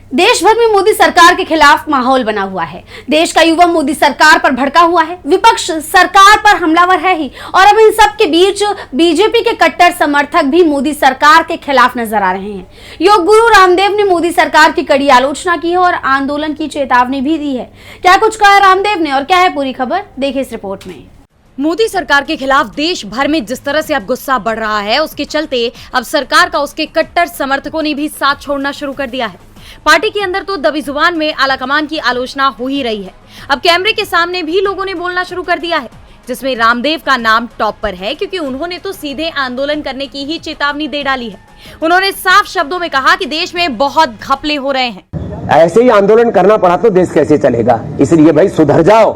देश भर में मोदी सरकार के खिलाफ माहौल बना हुआ है। देश का युवा मोदी सरकार पर भड़का हुआ है। विपक्ष सरकार पर हमलावर है ही, और अब इन सब के बीच बीजेपी के कट्टर समर्थक भी मोदी सरकार के खिलाफ नजर आ रहे हैं। योग गुरु रामदेव ने मोदी सरकार की कड़ी आलोचना की है और आंदोलन की चेतावनी भी दी है। क्या कुछ कहा रामदेव ने और क्या है पूरी खबर, देखिए इस रिपोर्ट में। मोदी सरकार के खिलाफ देश भर में जिस तरह से अब गुस्सा बढ़ रहा है, उसके चलते अब सरकार का उसके कट्टर समर्थकों ने भी साथ छोड़ना शुरू कर दिया है। पार्टी के अंदर तो दबी जुबान में आलाकमान की आलोचना हो ही रही है। अब कैमरे के सामने भी लोगों ने बोलना शुरू कर दिया है, जिसमें रामदेव का नाम टॉप पर है, क्योंकि उन्होंने तो सीधे आंदोलन करने की ही चेतावनी दे डाली है। उन्होंने साफ शब्दों में कहा कि देश में बहुत घपले हो रहे हैं। ऐसे ही आंदोलन करना पड़ा तो देश कैसे चलेगा, इसलिए भाई सुधर जाओ,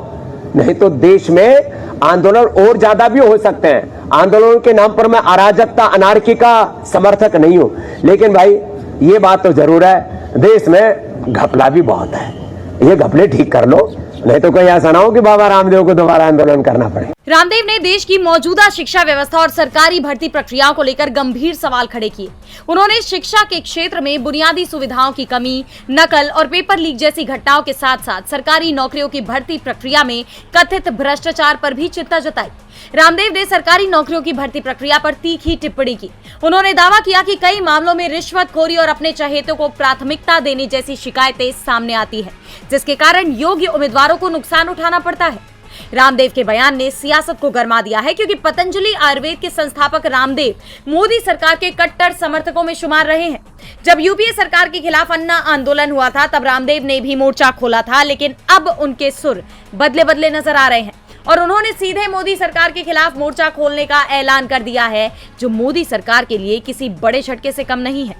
नहीं तो देश में आंदोलन और ज्यादा भी हो सकते हैं। आंदोलन के नाम पर मैं अराजकता अनार्की का समर्थक नहीं हूं, लेकिन भाई ये बात तो जरूर है, देश में घपला भी बहुत है। ये घपले ठीक कर लो, नहीं तो कोई ऐसा ना हो कि बाबा रामदेव को दोबारा आंदोलन करना पड़े। रामदेव ने देश की मौजूदा शिक्षा व्यवस्था और सरकारी भर्ती प्रक्रियाओं को लेकर गंभीर सवाल खड़े किए। उन्होंने शिक्षा के क्षेत्र में बुनियादी सुविधाओं की कमी, नकल और पेपर लीक जैसी घटनाओं के साथ साथ सरकारी नौकरियों की भर्ती प्रक्रिया में कथित भ्रष्टाचार पर भी चिंता जताई। रामदेव ने सरकारी नौकरियों की भर्ती प्रक्रिया पर तीखी टिप्पणी की। उन्होंने दावा किया कि कई मामलों में रिश्वतखोरी और अपने चहेतों को प्राथमिकता देने जैसी शिकायतें सामने आती है, जिसके कारण योग्य उम्मीदवारों को नुकसान उठाना पड़ता है। रामदेव के बयान ने सियासत को गरमा दिया है, क्योंकि पतंजलि आयुर्वेद के संस्थापक रामदेव मोदी सरकार के कट्टर समर्थकों में शुमार रहे हैं। जब यूपीए सरकार के खिलाफ अन्ना आंदोलन हुआ था, तब रामदेव ने भी मोर्चा खोला था, लेकिन अब उनके सुर बदले बदले नजर आ रहे हैं और उन्होंने सीधे मोदी सरकार के खिलाफ मोर्चा खोलने का ऐलान कर दिया है, जो मोदी सरकार के लिए किसी बड़े झटके से कम नहीं है।